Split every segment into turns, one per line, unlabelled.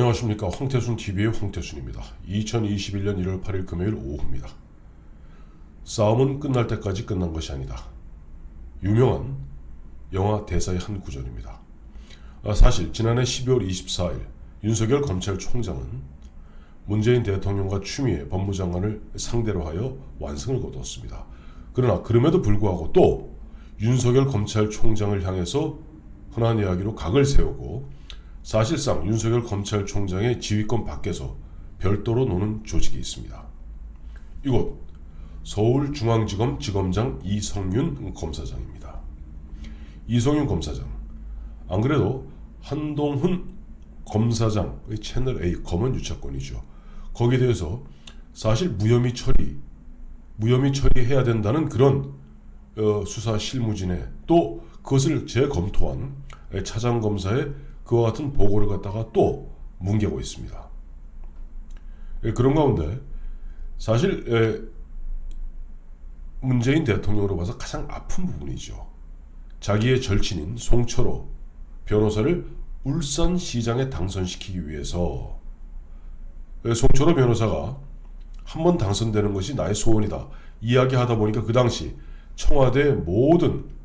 안녕하십니까. 황태순TV의 황태순입니다. 2021년 1월 8일 금요일 오후입니다. 싸움은 끝날 때까지 끝난 것이 아니다. 유명한 영화 대사의 한 구절입니다. 사실 지난해 12월 24일 윤석열 검찰총장은 문재인 대통령과 추미애 법무장관을 상대로 하여 완승을 거두었습니다. 그러나 그럼에도 불구하고 또 윤석열 검찰총장을 향해서 흔한 이야기로 각을 세우고 사실상 윤석열 검찰총장의 지휘권 밖에서 별도로 노는 조직이 있습니다. 이곳 서울중앙지검 지검장 이성윤 검사장입니다. 이성윤 검사장, 안 그래도 한동훈 검사장의 채널A 검은 유착권이죠. 거기에 대해서 사실 무혐의 처리해야 된다는 그런 수사 실무진에 또 그것을 재검토한 차장검사의 그와 같은 보고를 갖다가 또 뭉개고 있습니다. 그런 가운데 사실 문재인 대통령으로 봐서 가장 아픈 부분이죠. 자기의 절친인 송철호 변호사를 울산시장에 당선시키기 위해서 송철호 변호사가 한번 당선되는 것이 나의 소원이다 이야기하다 보니까 그 당시 청와대 모든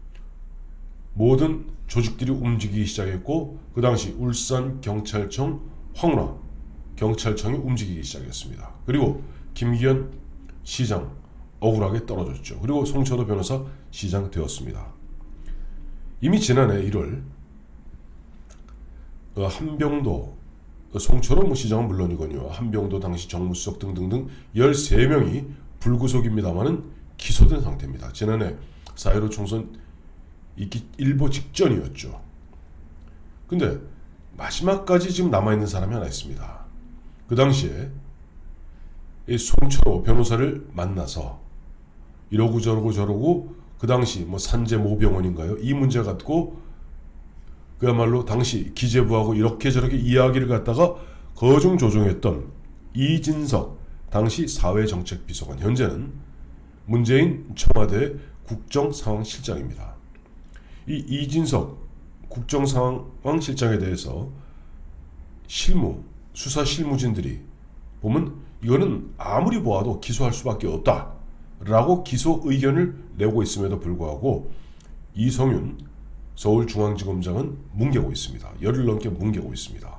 조직들이 움직이기 시작했고 그 당시 울산경찰청 황운하 경찰청이 움직이기 시작했습니다. 그리고 김기현 시장 억울하게 떨어졌죠. 그리고 송철호 변호사 시장 되었습니다. 이미 지난해 1월 한병도 송철호 시장은 물론이거니와 한병도 당시 정무수석 등등등 13명이 불구속입니다만은 기소된 상태입니다. 지난해 4.15 총선 있기 일보 직전이었죠. 근데 마지막까지 지금 남아있는 사람이 하나 있습니다. 그 당시에 이 송철호 변호사를 만나서 이러고 저러고 그 당시 뭐 산재 모병원인가요? 이 문제 갖고 그야말로 당시 기재부하고 이렇게 저렇게 이야기를 갖다가 거중조정했던 이진석 당시 사회정책비서관, 현재는 문재인 청와대 국정상황실장입니다. 이 이진석 국정상황실장에 대해서 수사 실무진들이 보면 이거는 아무리 보아도 기소할 수밖에 없다라고 기소 의견을 내고 있음에도 불구하고 이성윤 서울중앙지검장은 뭉개고 있습니다. 열흘 넘게 뭉개고 있습니다.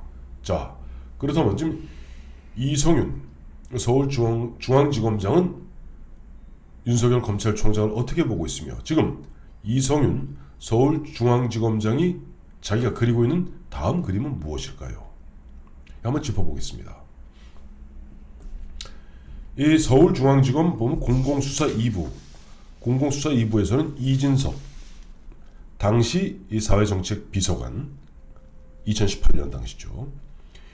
자, 그렇다면 지금 이성윤 서울중앙지검장은 윤석열 검찰총장을 어떻게 보고 있으며 지금 이성윤 서울중앙지검장이 자기가 그리고 있는 다음 그림은 무엇일까요? 한번 짚어보겠습니다. 이 서울중앙지검 보면 공공수사 2부에서는 이진석 당시 이 사회정책비서관 2018년 당시죠.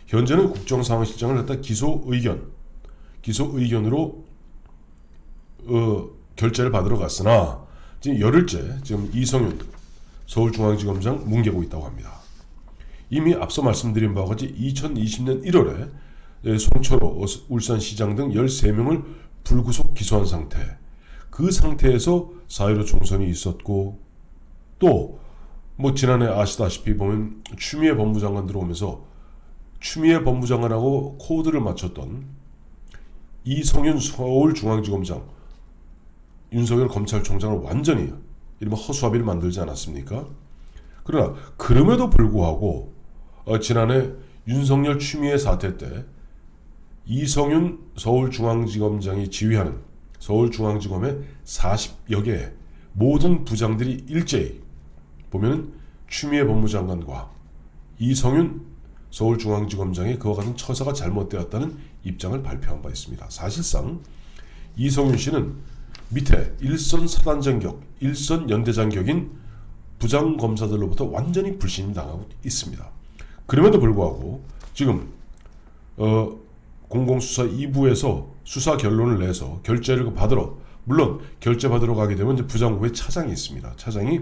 현재는 국정상황실장을 갖다 기소 의견으로 결재를 받으러 갔으나 지금 열흘째 지금 이성윤 서울중앙지검장 뭉개고 있다고 합니다. 이미 앞서 말씀드린 바와 같이 2020년 1월에 송철호 울산시장 등 13명을 불구속 기소한 상태, 그 상태에서 4.15 총선이 있었고 또 뭐 지난해 아시다시피 보면 추미애 법무장관 들어오면서 추미애 법무장관하고 코드를 맞췄던 이성윤 서울중앙지검장 윤석열 검찰총장을 완전히 이른바 허수아비를 만들지 않았습니까? 그러나 그럼에도 불구하고 지난해 윤석열 추미애 사태 때 이성윤 서울중앙지검장이 지휘하는 서울중앙지검의 40여 개의 모든 부장들이 일제히 보면은 추미애 법무장관과 이성윤 서울중앙지검장의 그와 같은 처사가 잘못되었다는 입장을 발표한 바 있습니다. 사실상 이성윤 씨는 밑에 일선 사단장격, 일선 연대장격인 부장검사들로부터 완전히 불신당하고 있습니다. 그럼에도 불구하고 지금 공공수사 2부에서 수사 결론을 내서 결재를 받으러, 물론 결재 받으러 가게 되면 이제 부장부에 차장이 있습니다. 차장이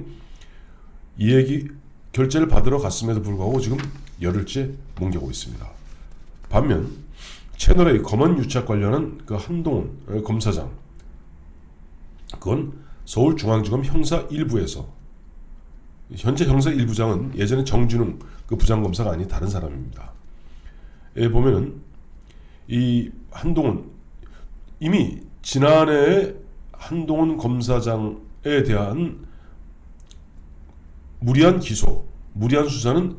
이 얘기 결재를 받으러 갔음에도 불구하고 지금 열흘째 뭉개고 있습니다. 반면 채널A 검언 유착 관련한 그 한동훈 검사장, 그건 서울중앙지검 형사 1부에서 현재 형사 1부장은 예전에 정준웅 그 부장검사가 아닌 다른 사람입니다. 보면은 이 한동훈 이미 지난해에 한동훈 검사장에 대한 무리한 기소, 무리한 수사는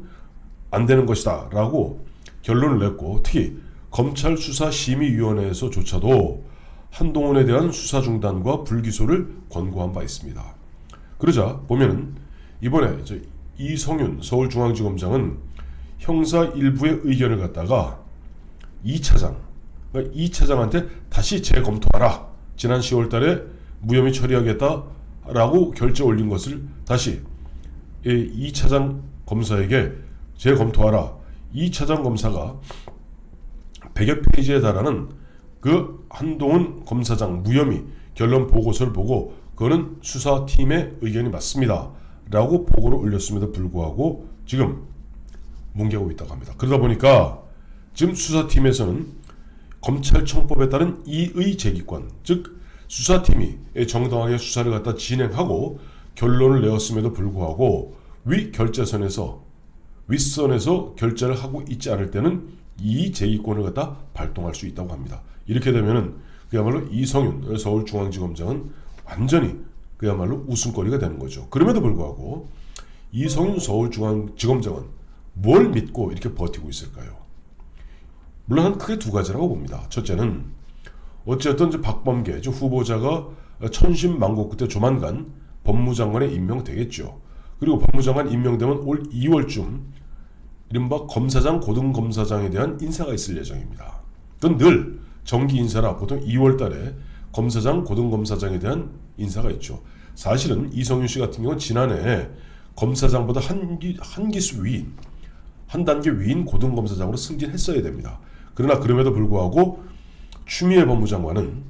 안 되는 것이다 라고 결론을 냈고, 특히 검찰수사심의위원회에서조차도 한동훈에 대한 수사 중단과 불기소를 권고한 바 있습니다. 그러자 보면은 이번에 이성윤 서울중앙지검장은 형사 일부의 의견을 갖다가 이 차장한테 다시 재검토하라. 지난 10월 달에 무혐의 처리하겠다라고 결재 올린 것을 다시 이 차장 검사에게 재검토하라. 이 차장 검사가 100여 페이지에 달하는 그 한동훈 검사장 무혐의 결론 보고서를 보고 그거는 수사팀의 의견이 맞습니다 라고 보고를 올렸음에도 불구하고 지금 뭉개고 있다고 합니다. 그러다 보니까 지금 수사팀에서는 검찰청법에 따른 이의 제기권, 즉 수사팀이 정당하게 수사를 갖다 진행하고 결론을 내었음에도 불구하고 윗선에서 결재를 하고 있지 않을 때는 이의 제기권을 갖다 발동할 수 있다고 합니다. 이렇게 되면은 그야말로 이성윤 서울중앙지검장은 완전히 그야말로 웃음거리가 되는 거죠. 그럼에도 불구하고 이성윤 서울중앙지검장은 뭘 믿고 이렇게 버티고 있을까요? 물론 한 크게 두 가지라고 봅니다. 첫째는 어쨌든 박범계 후보자가 천신만고 끝에 조만간 법무장관에 임명되겠죠. 그리고 법무장관 임명되면 올 2월쯤 이른바 검사장, 고등검사장에 대한 인사가 있을 예정입니다. 그건 늘 정기 인사라 보통 2월 달에 검사장, 고등검사장에 대한 인사가 있죠. 사실은 이성윤 씨 같은 경우는 지난해 검사장보다 한 기수 위인, 한 단계 위인 고등검사장으로 승진했어야 됩니다. 그러나 그럼에도 불구하고 추미애 법무장관은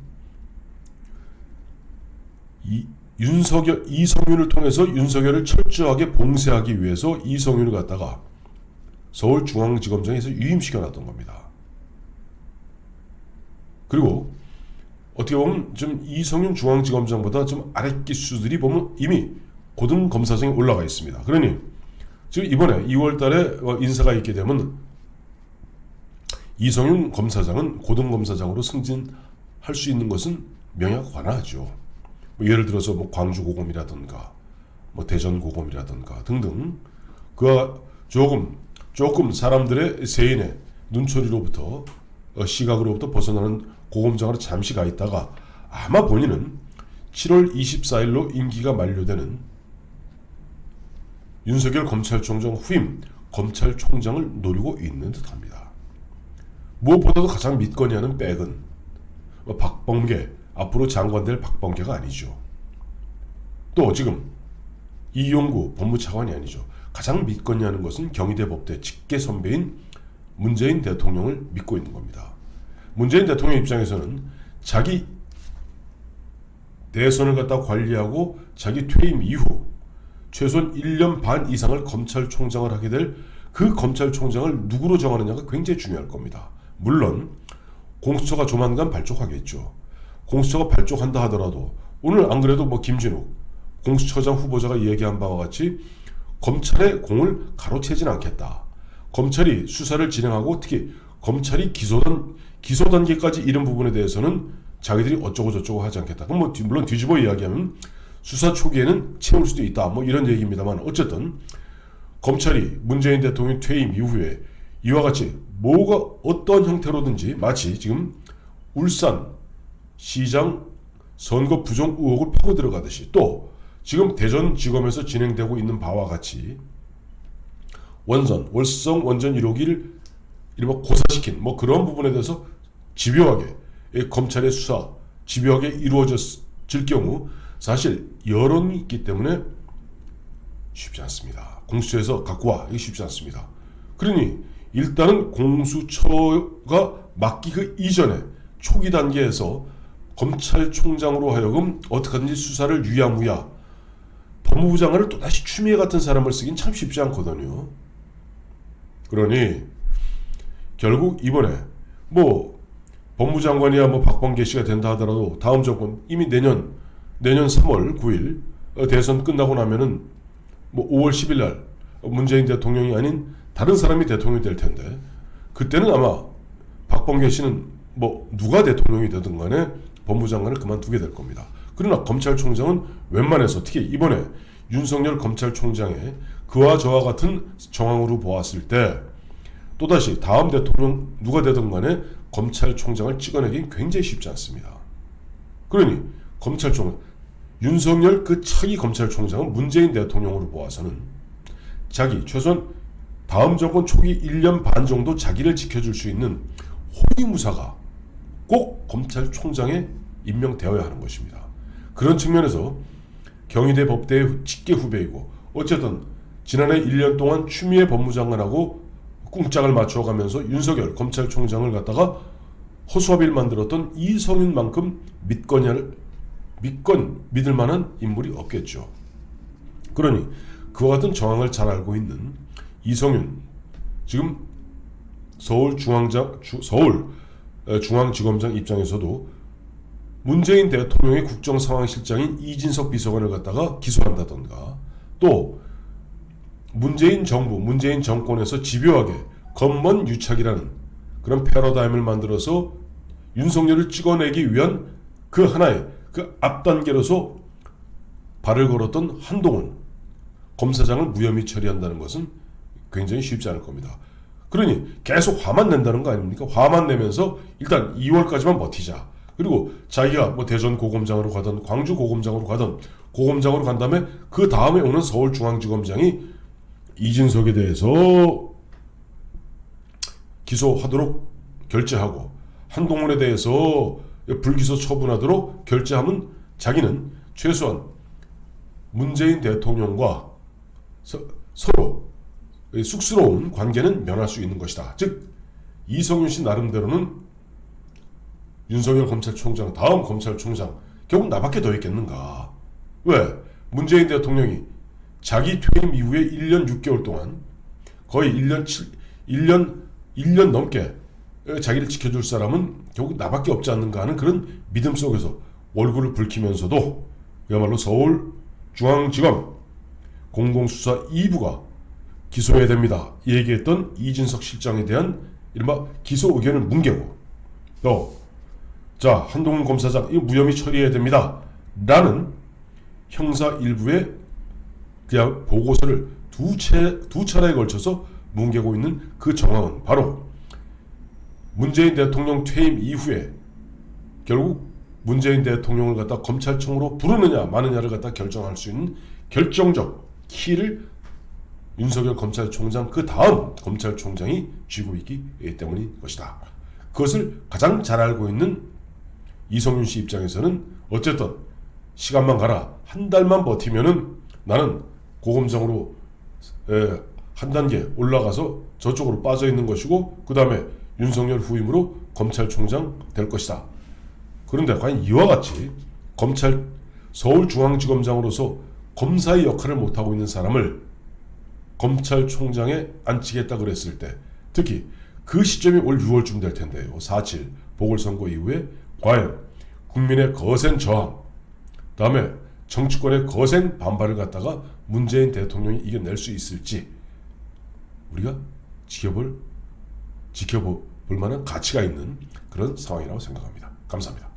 이성윤을 통해서 윤석열을 철저하게 봉쇄하기 위해서 이성윤을 갖다가 서울중앙지검장에서 유임시켜놨던 겁니다. 그리고 어떻게 보면 좀 이성윤 중앙지검장보다 좀 아래 기수들이 보면 이미 고등검사장에 올라가 있습니다. 그러니 지금 이번에 2월달에 인사가 있게 되면 이성윤 검사장은 고등검사장으로 승진할 수 있는 것은 명약관하죠. 예를 들어서 광주고검이라든가 대전고검이라든가 등등 그와 조금 사람들의 세인의 눈초리로부터 시각으로부터 벗어나는 고검장으로 잠시 가 있다가 아마 본인은 7월 24일로 임기가 만료되는 윤석열 검찰총장 후임 검찰총장을 노리고 있는 듯합니다. 무엇보다도 가장 믿거니 하는 백은 박범계, 앞으로 장관 될 박범계가 아니죠. 또 지금 이용구 법무차관이 아니죠. 가장 믿거니 하는 것은 경희대 법대 직계 선배인 문재인 대통령을 믿고 있는 겁니다. 문재인 대통령 입장에서는 자기 대선을 갖다 관리하고 자기 퇴임 이후 최소한 1년 반 이상을 검찰총장을 하게 될 그 검찰총장을 누구로 정하느냐가 굉장히 중요할 겁니다. 물론 공수처가 조만간 발족하겠죠. 공수처가 발족한다 하더라도 오늘 안 그래도 김진욱 공수처장 후보자가 얘기한 바와 같이 검찰의 공을 가로채진 않겠다. 검찰이 수사를 진행하고 특히 검찰이 기소 단계까지 이른 부분에 대해서는 자기들이 어쩌고 저쩌고 하지 않겠다. 그럼 물론 뒤집어 이야기하면 수사 초기에는 채울 수도 있다. 이런 얘기입니다만 어쨌든 검찰이 문재인 대통령 퇴임 이후에 이와 같이 뭐가 어떤 형태로든지 마치 지금 울산 시장 선거 부정 의혹을 파고 들어가듯이 또 지금 대전지검에서 진행되고 있는 바와 같이 월성 원전 1호기를 이른바 고사시킨 그런 부분에 대해서 집요하게 검찰의 수사 집요하게 이루어질 경우 사실 여론이 있기 때문에 쉽지 않습니다. 공수처에서 갖고 와 이게 쉽지 않습니다. 그러니 일단은 공수처가 맡기 그 이전에 초기 단계에서 검찰총장으로 하여금 어떻게든지 수사를 유야무야 법무부 장관을 또다시 추미애 같은 사람을 쓰긴 참 쉽지 않거든요. 그러니 결국 이번에 법무장관이야 박범계 씨가 된다 하더라도 다음 정권 이미 내년 3월 9일 대선 끝나고 나면은 5월 10일 날 문재인 대통령이 아닌 다른 사람이 대통령이 될 텐데 그때는 아마 박범계 씨는 뭐 누가 대통령이 되든 간에 법무장관을 그만두게 될 겁니다. 그러나 검찰총장은 웬만해서 특히 이번에 윤석열 검찰총장의 그와 저와 같은 정황으로 보았을 때 또다시 다음 대통령 누가 되든 간에 검찰총장을 찍어내긴 굉장히 쉽지 않습니다. 그러니 검찰총장 윤석열 그 차기 검찰총장은 문재인 대통령으로 보아서는 자기 최소한 다음 정권 초기 1년 반 정도 자기를 지켜줄 수 있는 호위무사가 꼭 검찰총장에 임명되어야 하는 것입니다. 그런 측면에서 경희대 법대의 직계 후배이고 어쨌든 지난해 1년 동안 추미애 법무장관하고 꿍짝을 맞춰가면서 윤석열 검찰총장을 갖다가 허수아비를 만들었던 이성윤만큼 믿을 만한 인물이 없겠죠. 그러니 그와 같은 정황을 잘 알고 있는 이성윤 지금 서울중앙지검장 입장에서도 문재인 대통령의 국정상황실장인 이진석 비서관을 갖다가 기소한다던가 또 문재인 정부, 문재인 정권에서 집요하게 검문 유착이라는 그런 패러다임을 만들어서 윤석열을 찍어내기 위한 그 하나의 그 앞단계로서 발을 걸었던 한동훈 검사장을 무혐의 처리한다는 것은 굉장히 쉽지 않을 겁니다. 그러니 계속 화만 낸다는 거 아닙니까? 화만 내면서 일단 2월까지만 버티자. 그리고 자기가 뭐 대전 고검장으로 가든 광주 고검장으로 가든 고검장으로 간 다음에 그 다음에 오는 서울중앙지검장이 이진석에 대해서 기소하도록 결재하고 한동훈에 대해서 불기소 처분하도록 결재하면 자기는 최소한 문재인 대통령과 서로 쑥스러운 관계는 면할 수 있는 것이다. 즉 이성윤 씨 나름대로는 윤석열 검찰총장 다음 검찰총장 결국 나밖에 더 있겠는가. 왜? 문재인 대통령이 자기 퇴임 이후에 1년 6개월 동안 거의 1년 넘게 자기를 지켜줄 사람은 결국 나밖에 없지 않는가 하는 그런 믿음 속에서 얼굴을 붉히면서도 그야말로 서울중앙지검 공공수사 2부가 기소해야 됩니다. 얘기했던 이진석 실장에 대한 이른바 기소 의견을 뭉개고 또 자 한동훈 검사장 이거 무혐의 처리해야 됩니다. 라는 형사 일부의 그냥 보고서를 두 차례에 걸쳐서 뭉개고 있는 그 정황은 바로 문재인 대통령 퇴임 이후에 결국 문재인 대통령을 갖다 검찰청으로 부르느냐 마느냐를 갖다 결정할 수 있는 결정적 키를 윤석열 검찰총장 그 다음 검찰총장이 쥐고 있기 때문인 것이다. 그것을 가장 잘 알고 있는 이성윤 씨 입장에서는 어쨌든 시간만 가라. 한 달만 버티면은 나는 고검장으로 한 단계 올라가서 저쪽으로 빠져 있는 것이고 그 다음에 윤석열 후임으로 검찰총장 될 것이다. 그런데 과연 이와 같이 서울중앙지검장으로서 검사의 역할을 못하고 있는 사람을 검찰총장에 앉히겠다 그랬을 때 특히 그 시점이 올 6월쯤 될 텐데요. 4.7 보궐선거 이후에 과연 국민의 거센 저항 다음에 정치권의 거센 반발을 갖다가 문재인 대통령이 이겨낼 수 있을지 우리가 지켜볼 만한 가치가 있는 그런 상황이라고 생각합니다. 감사합니다.